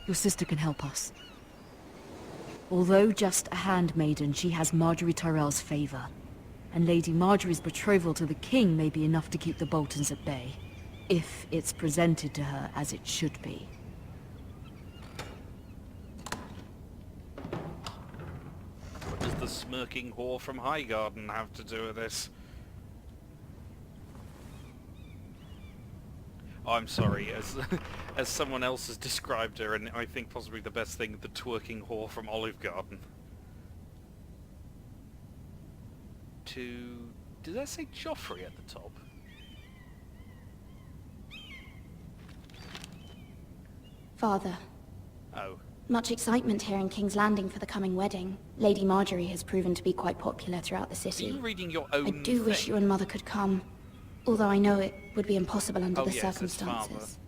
Your sister can help us. Although just a handmaiden, she has Marjorie Tyrell's favor. And Lady Marjorie's betrothal to the king may be enough to keep the Boltons at bay. If it's presented to her as it should be. What does the smirking whore from Highgarden have to do with this? Oh, I'm sorry, as someone else has described her, and I think possibly the best thing, the twerking whore from Olive Garden. Did I say Joffrey at the top? Father. Oh. Much excitement here in King's Landing for the coming wedding. Lady Marjorie has proven to be quite popular throughout the city. Are you reading your own I do wish you and Mother could come. Although I know it would be impossible under the yes, circumstances.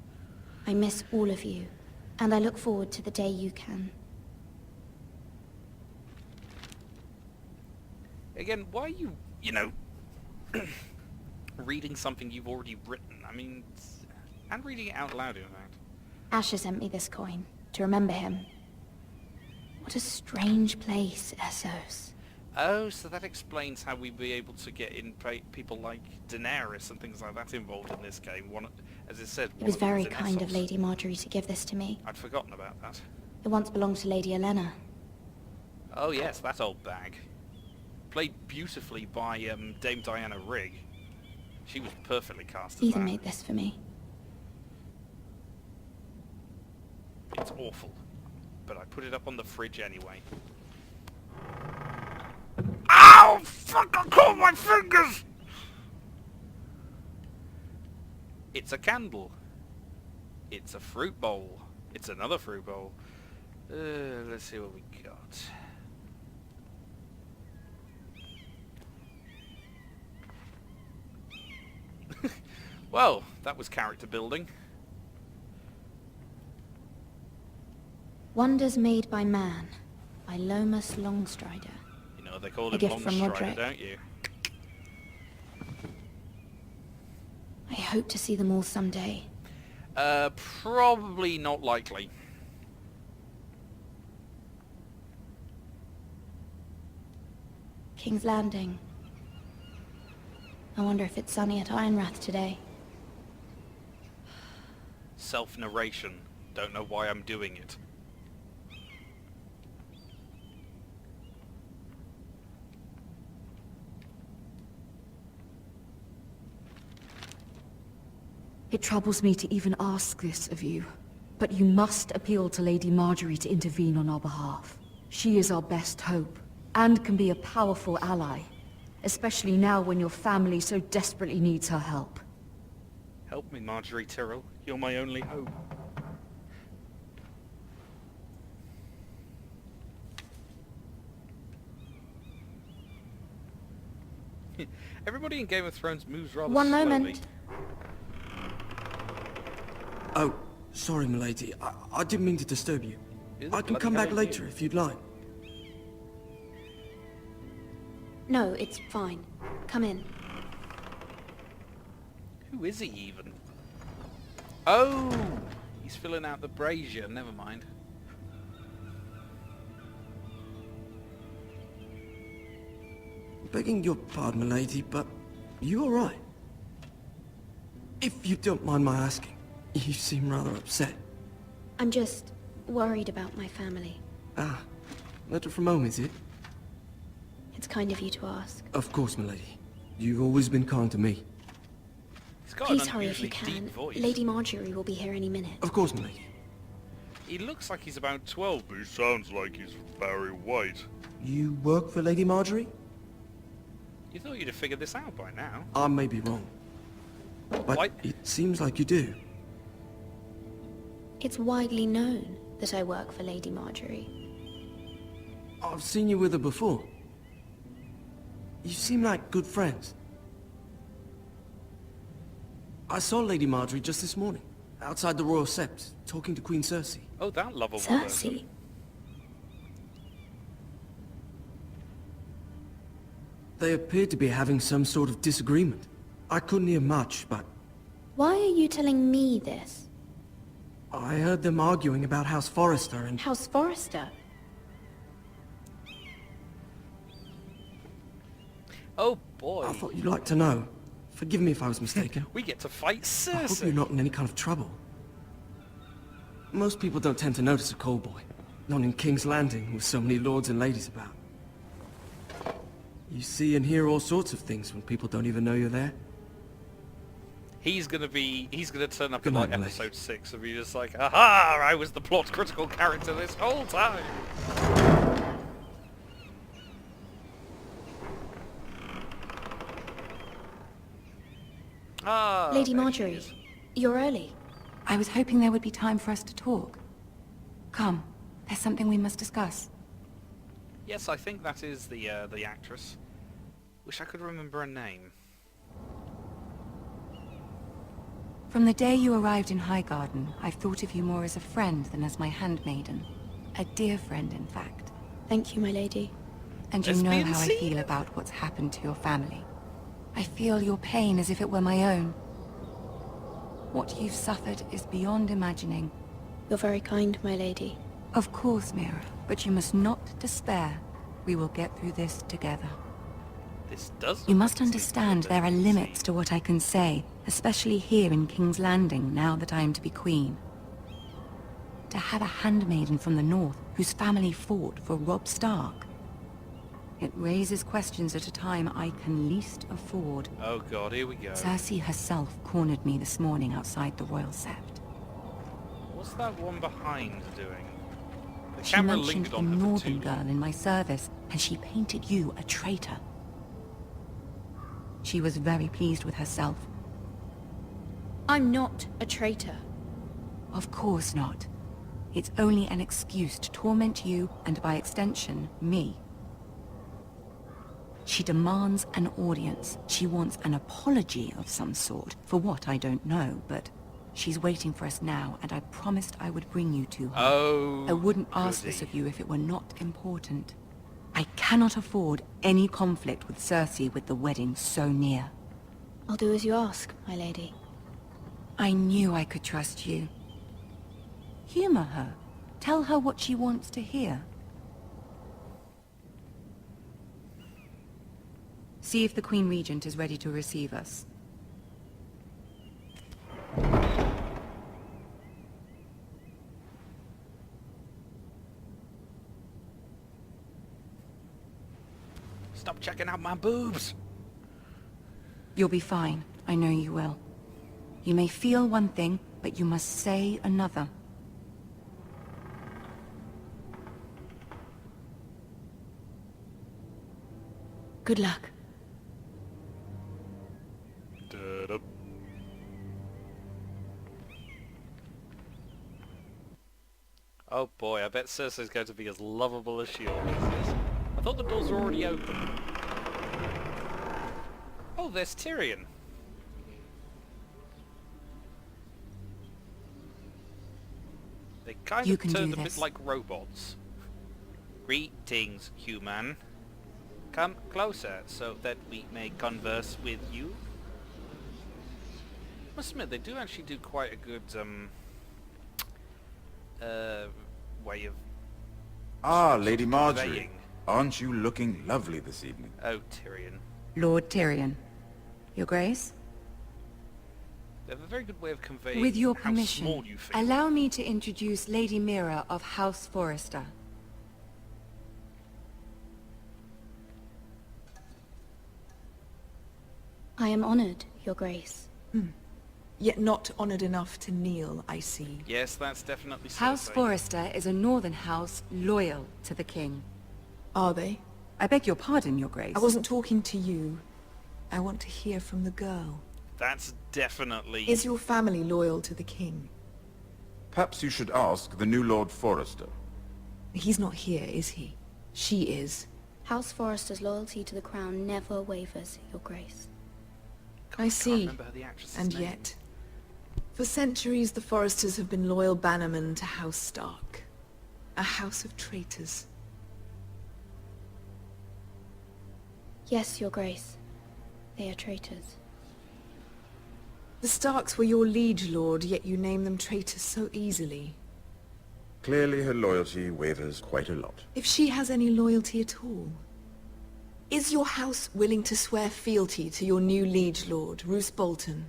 I miss all of you, and I look forward to the day you can. Again, why are you, reading something you've already written? I mean, and reading it out loud, in fact. Asher sent me this coin, to remember him. What a strange place, Essos. Oh, so that explains how we'd be able to get in people like Daenerys and things like that involved in this game. As it said, It was very kind of Lady Marjorie to give this to me. I'd forgotten about that. It once belonged to Lady Olenna. Oh yes, that old bag. Played beautifully by Dame Diana Rigg. She was perfectly cast as Ethan that. made this for me. It's awful, but I put it up on the fridge anyway. Ow! Fuck! I caught my fingers! It's a candle. It's a fruit bowl. It's another fruit bowl. Let's see what we got. Well, that was character building. Wonders Made by Man, by Lomas Longstrider. You know, they call A him gift from Longstrider, Roderick. don't you? I hope to see them all someday. Probably not likely. King's Landing. I wonder if it's sunny at Ironrath today. Self-narration. Don't know why I'm doing it. It troubles me to even ask this of you, but you must appeal to Lady Marjorie to intervene on our behalf. She is our best hope, and can be a powerful ally, especially now when your family so desperately needs her help. Help me, Marjorie Tyrell. You're my only hope. Everybody in Game of Thrones moves rather One slowly. moment. Oh, sorry, milady. I didn't mean to disturb you. Who the I can bloody come hell back are later you? if you'd like. No, it's fine. Come in. Who is he even? Oh! He's filling out the brazier. Never mind. Begging your pardon, milady, but you alright? If you don't mind my asking, you seem rather upset. I'm just worried about my family. Ah, letter from home, is it? It's kind of you to ask. Of course, milady. You've always been kind to me. He's got Please an hurry if you unusually can. deep voice. Lady Marjorie will be here any minute. Of course, milady. He looks like he's about 12, but he sounds like he's Barry White. You work for Lady Marjorie? You thought you'd have figured this out by now. I may be wrong, but Why- it seems like you do. It's widely known that I work for Lady Marjorie. I've seen you with her before. You seem like good friends. I saw Lady Marjorie just this morning, outside the Royal Sept, talking to Queen Cersei. Oh, that lovable person. Cersei? They appeared to be having some sort of disagreement. I couldn't hear much, but Why are you telling me this? I heard them arguing about House Forrester and... House Forrester? Oh boy. I thought you'd like to know. Forgive me if I was mistaken. We get to fight I hope you're Cersei. not in any kind of trouble. Most people don't tend to notice a call boy. Not in King's Landing, with so many lords and ladies about. You see and hear all sorts of things when people don't even know you're there. He's gonna turn up Good in like night, lady. episode 6 and be just like, aha! I was the plot critical character this whole time. Ah, Lady there she Marjorie, is. you're early. I was hoping there would be time for us to talk. Come, there's something we must discuss. Yes, I think that is the actress. Wish I could remember her name. From the day you arrived in Highgarden, I've thought of you more as a friend than as my handmaiden. A dear friend, in fact. Thank you, my lady. And you know Lesbian how I scene? feel about what's happened to your family. I feel your pain as if it were my own. What you've suffered is beyond imagining. You're very kind, my lady. Of course, Myra, but you must not despair. We will get through this together. This does. You look must like it's understand a there are lesbian limits scene. to what I can say, especially here in King's Landing, now that I am to be queen. To have a handmaiden from the north whose family fought for Robb Stark. It raises questions at a time I can least afford. Oh god, here we go. Cersei herself cornered me this morning outside the Royal Sept. What's that one behind doing? The She camera mentioned lingered the on her for too northern long. girl in my service, and she painted you a traitor. She was very pleased with herself. I'm not a traitor. Of course not. It's only an excuse to torment you, and by extension, me. She demands an audience. She wants an apology of some sort. For what, I don't know, but she's waiting for us now, and I promised I would bring you to her. Oh, I wouldn't ask goody. this of you if it were not important. I cannot afford any conflict with Cersei with the wedding so near. I'll do as you ask, my lady. I knew I could trust you. Humor her. Tell her what she wants to hear. See if the Queen Regent is ready to receive us. Stop checking out my boobs. You'll be fine. I know you will. You may feel one thing, but you must say another. Good luck. Da-da. Oh boy, I bet Cersei's going to be as lovable as she always is. I thought the doors were already open. Oh, there's Tyrion. They kind You of can turned do a this. bit like robots. Greetings, human. Come closer so that we may converse with you. Must admit, they do actually do quite a good way of Ah, Lady Marjorie. conveying. Aren't you looking lovely this evening? Oh, Tyrion. Lord Tyrion. Your Grace? They have a very good way of conveying With your how permission, small you feel. allow me to introduce Lady Myra of House Forrester. I am honored, Your Grace. Yet not honored enough to kneel, I see. Yes, that's definitely House Cersei. Forrester is a northern house loyal to the king. Are they? I beg your pardon, Your Grace. I wasn't talking to you. I want to hear from the girl. That's definitely... Is your family loyal to the king? Perhaps you should ask the new Lord Forrester. He's not here, is he? She is. House Forrester's loyalty to the crown never wavers, Your Grace. God, I can't see. remember the actress's And name. yet, for centuries the Forresters have been loyal bannermen to House Stark. A house of traitors. Yes, Your Grace. They are traitors. The The Starks were your liege lord, yet you name them traitors so easily. Clearly her loyalty wavers quite a lot. If she has any loyalty at all. Is your house willing to swear fealty to your new liege lord, Roose Bolton?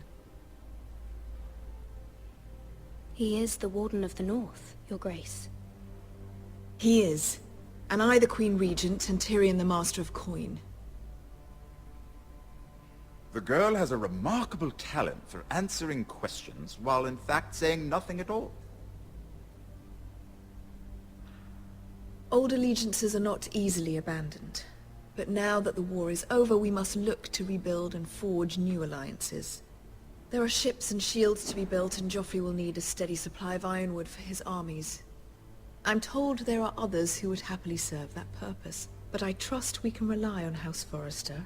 He is the Warden of the North, Your Grace. He is. And I the Queen Regent, and Tyrion the Master of Coin. The girl has a remarkable talent for answering questions while in fact saying nothing at all. Old allegiances are not easily abandoned. But now that the war is over, we must look to rebuild and forge new alliances. There are ships and shields to be built, and Joffrey will need a steady supply of ironwood for his armies. I'm told there are others who would happily serve that purpose, but I trust we can rely on House Forrester.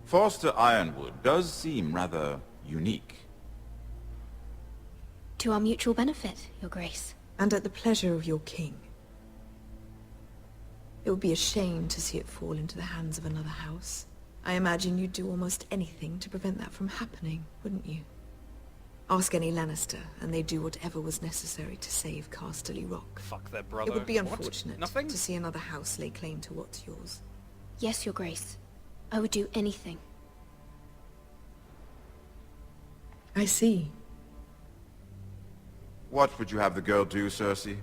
Forster Ironwood does seem rather unique. To our mutual benefit, Your Grace. And at the pleasure of your king. It would be a shame to see it fall into the hands of another house. I imagine you'd do almost anything to prevent that from happening, wouldn't you? Ask any Lannister, and they'd do whatever was necessary to save Casterly Rock. Fuck their brother. It would be What? unfortunate Nothing? to see another house lay claim to what's yours. Yes, Your Grace. I would do anything. I see. What would you have the girl do, Cersei?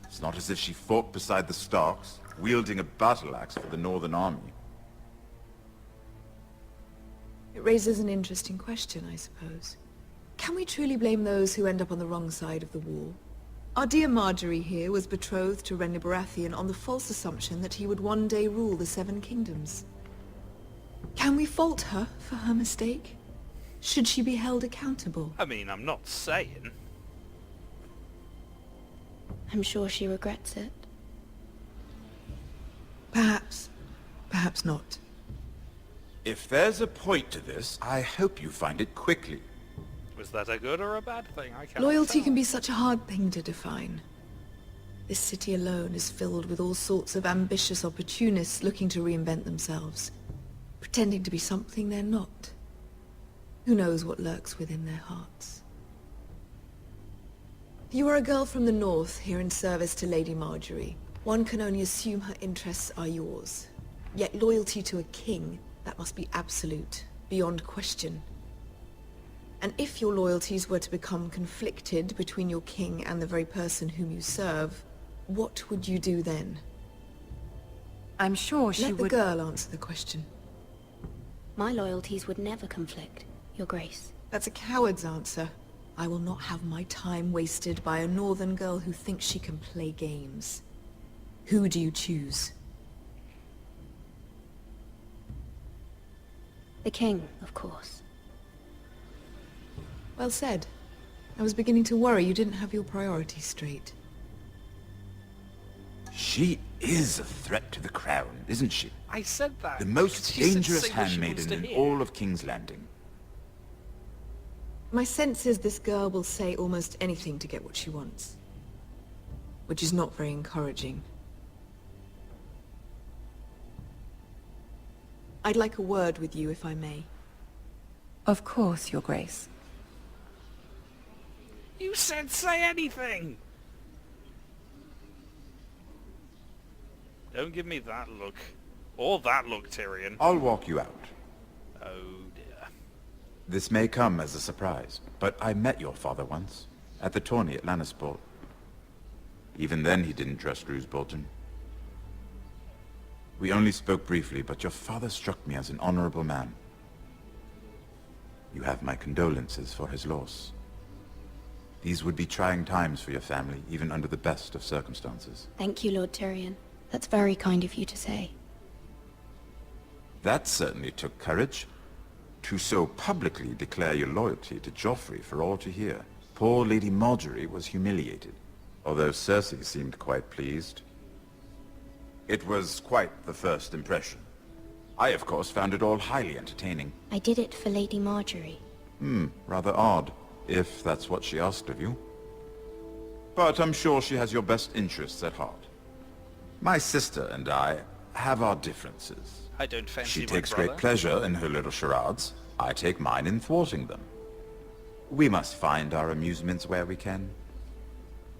It's not as if she fought beside the Starks, wielding a battle axe for the Northern Army. It raises an interesting question, I suppose. Can we truly blame those who end up on the wrong side of the wall? Our dear Marjorie here was betrothed to Renly Baratheon on the false assumption that he would one day rule the Seven Kingdoms. Can we fault her for her mistake? Should she be held accountable? I mean, I'm not saying. I'm sure she regrets it. Perhaps. Perhaps not. If there's a point to this, I hope you find it quickly. Was that a good or a bad thing? I can't Loyalty tell. can be such a hard thing to define. This city alone is filled with all sorts of ambitious opportunists looking to reinvent themselves, pretending to be something they're not. Who knows what lurks within their hearts? You are a girl from the north, here in service to Lady Marjorie. One can only assume her interests are yours. Yet loyalty to a king, that must be absolute, beyond question. And if your loyalties were to become conflicted between your king and the very person whom you serve, what would you do then? I'm sure she Let the would... girl answer the question. My loyalties would never conflict, Your Grace. That's a coward's answer. I will not have my time wasted by a northern girl who thinks she can play games. Who do you choose? The king, of course. Well said. I was beginning to worry you didn't have your priorities straight. She is a threat to the crown, isn't she? I said that. The most She said dangerous say what she wants handmaiden to in hear. all of King's Landing. My sense is this girl will say almost anything to get what she wants. Which is not very encouraging. I'd like a word with you, if I may. Of course, Your Grace. You said say anything! Don't give me that look. Or that look, Tyrion. I'll walk you out. Oh dear. This may come as a surprise, but I met your father once, at the tourney at Lannisport. Even then he didn't trust Roose Bolton. We only spoke briefly, but your father struck me as an honorable man. You have my condolences for his loss. These would be trying times for your family, even under the best of circumstances. Thank you, Lord Tyrion. That's very kind of you to say. That certainly took courage. To so publicly declare your loyalty to Joffrey for all to hear. Poor Lady Marjorie was humiliated, although Cersei seemed quite pleased. It was quite the first impression. I, of course, found it all highly entertaining. I did it for Lady Marjorie. Rather odd, if that's what she asked of you. But I'm sure she has your best interests at heart. My sister and I have our differences. I don't fancy She my takes brother. great pleasure in her little charades. I take mine in thwarting them. We must find our amusements where we can.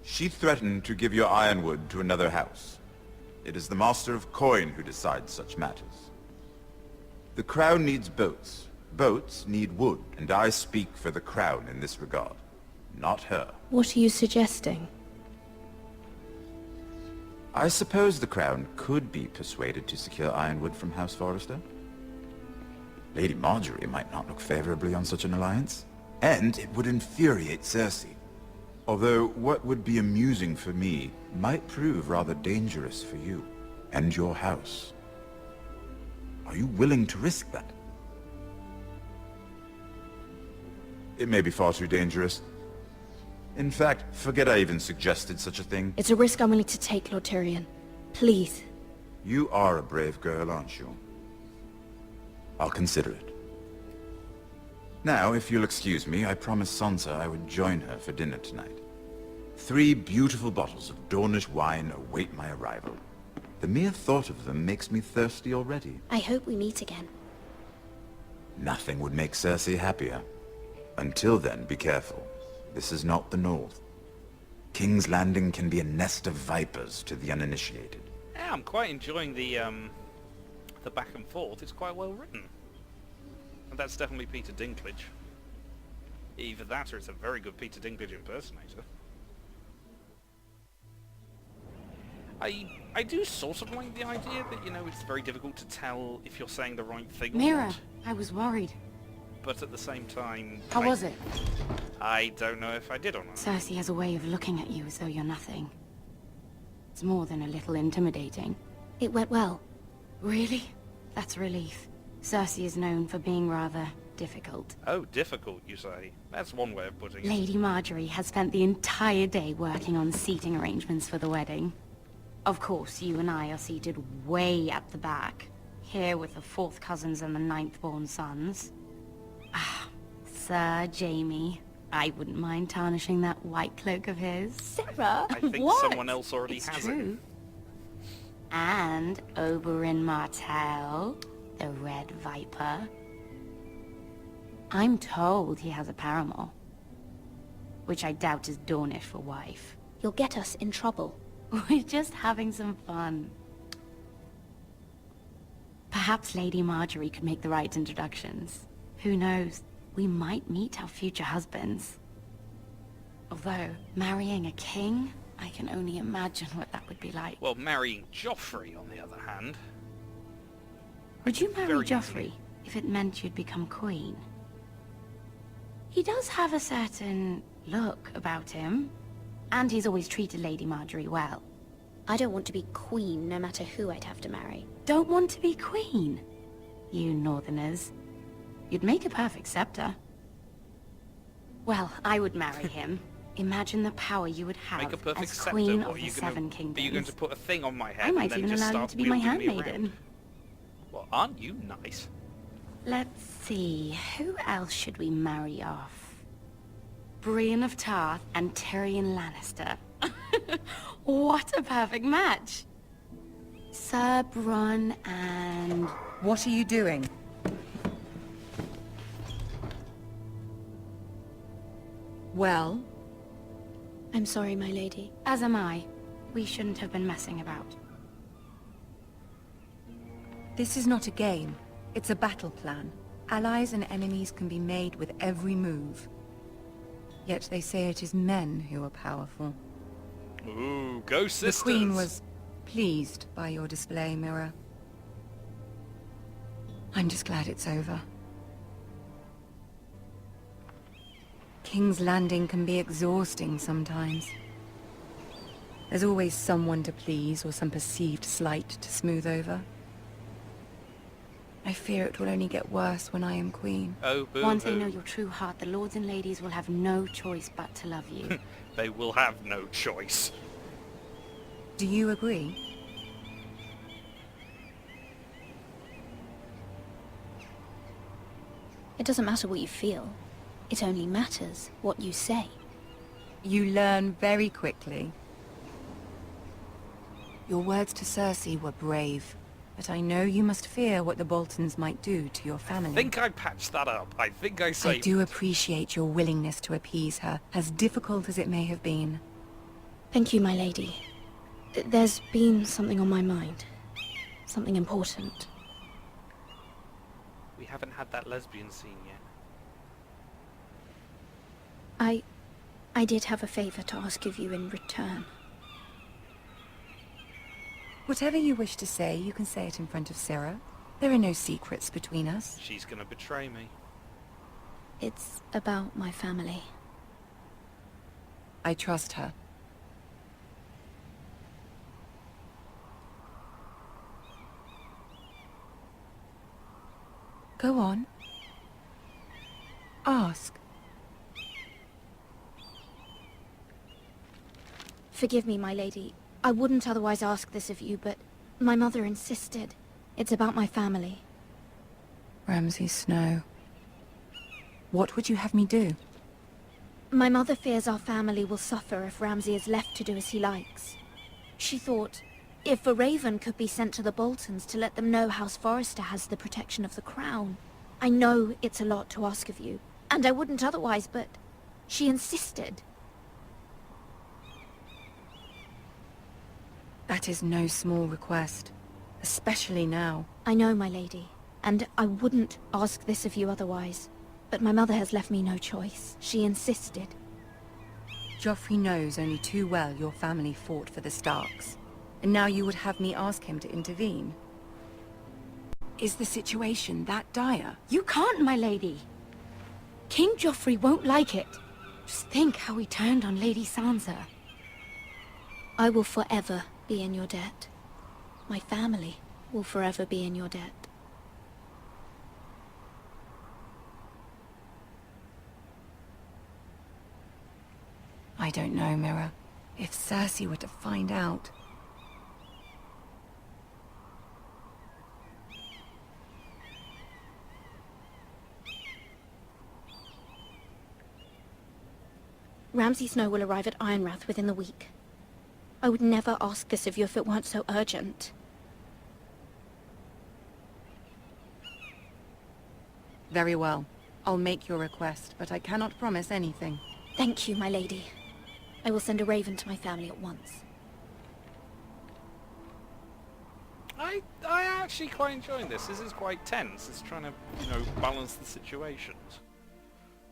She threatened to give your ironwood to another house. It is the Master of Coin who decides such matters. The Crown needs boats. Boats need wood, and I speak for the Crown in this regard, not her. What are you suggesting? I suppose the Crown could be persuaded to secure ironwood from House Forrester. Lady Marjorie might not look favorably on such an alliance, and it would infuriate Cersei. Although what would be amusing for me might prove rather dangerous for you and your house. Are you willing to risk that? It may be far too dangerous. In fact, forget I even suggested such a thing. It's a risk I'm willing to take, Lord Tyrion. Please. You are a brave girl, aren't you? I'll consider it. Now, if you'll excuse me, I promised Sansa I would join her for dinner tonight. 3 beautiful bottles of Dornish wine await my arrival. The mere thought of them makes me thirsty already. I hope we meet again. Nothing would make Cersei happier. Until then, be careful. This is not the North. King's Landing can be a nest of vipers to the uninitiated. Yeah, I'm quite enjoying the back and forth. It's quite well written. And that's definitely Peter Dinklage. Either that or it's a very good Peter Dinklage impersonator. I do sort of like the idea that, you know, it's very difficult to tell if you're saying the right thing or Myra, not. I was worried. But at the same time... How was it? I don't know if I did or not. Cersei has a way of looking at you as though you're nothing. It's more than a little intimidating. It went well. Really? That's a relief. Cersei is known for being rather difficult. Oh, difficult, you say? That's one way of putting it. Lady Marjorie has spent the entire day working on seating arrangements for the wedding. Of course, you and I are seated way at the back, here with the 4th cousins and the 9th-born sons. Ah, Sir Jaime. I wouldn't mind tarnishing that white cloak of his. Sarah? I think What? someone else already It's has true. it. And Oberyn Martell, the Red Viper. I'm told he has a paramour, which I doubt is Dornish for wife. You'll get us in trouble. We're just having some fun. Perhaps Lady Marjorie could make the right introductions. Who knows? We might meet our future husbands. Although, marrying a king, I can only imagine what that would be like. Well, marrying Joffrey, on the other hand... Would you marry very Joffrey if it meant you'd become queen? He does have a certain look about him, and he's always treated Lady Marjorie well. I don't want to be queen no matter who I'd have to marry. Don't want to be queen? You northerners. You'd make a perfect scepter. Well, I would marry him. Imagine the power you would have Make a perfect as scepter. queen What, of are the you Seven gonna, Kingdoms. Are you going to put a thing on my head I might and then even just allow you start to be my wielding me handmaiden. around? Well, aren't you nice? Let's see, who else should we marry off? Brienne of Tarth and Tyrion Lannister. What a perfect match! Sir Bronn and... What are you doing? Well? I'm sorry, my lady. As am I. We shouldn't have been messing about. This is not a game. It's a battle plan. Allies and enemies can be made with every move. Yet they say it is men who are powerful. Ooh, go sisters! The Queen was pleased by your display, Myra. I'm just glad it's over. King's Landing can be exhausting sometimes. There's always someone to please or some perceived slight to smooth over. I fear it will only get worse when I am queen. Oh, boo Once they hoo. know your true heart, the lords and ladies will have no choice but to love you. They will have no choice. Do you agree? It doesn't matter what you feel. It only matters what you say. You learn very quickly. Your words to Cersei were brave. But I know you must fear what the Boltons might do to your family. I think I patched that up. I think I I saved do it. appreciate your willingness to appease her, as difficult as it may have been. Thank you, my lady. There's been something on my mind. Something important. We haven't had that lesbian scene yet. I did have a favor to ask of you in return. Whatever you wish to say, you can say it in front of Sarah. There are no secrets between us. She's gonna betray me. It's about my family. I trust her. Go on. Ask. Forgive me, my lady. I wouldn't otherwise ask this of you, but my mother insisted. It's about my family. Ramsay Snow. What would you have me do? My mother fears our family will suffer if Ramsay is left to do as he likes. She thought, if a raven could be sent to the Boltons to let them know House Forrester has the protection of the crown. I know it's a lot to ask of you, and I wouldn't otherwise, but she insisted. That is no small request, especially now. I know, my lady, and I wouldn't ask this of you otherwise. But my mother has left me no choice. She insisted. Joffrey knows only too well your family fought for the Starks. And now you would have me ask him to intervene? Is the situation that dire? You can't, my lady. King Joffrey won't like it. Just think how he turned on Lady Sansa. I will forever be in your debt. My family will forever be in your debt. I don't know, Myra. If Cersei were to find out... Ramsay Snow will arrive at Ironrath within the week. I would never ask this of you if it weren't so urgent. Very well. I'll make your request, but I cannot promise anything. Thank you, my lady. I will send a raven to my family at once. I actually quite enjoying this. This is quite tense. It's trying to, balance the situations.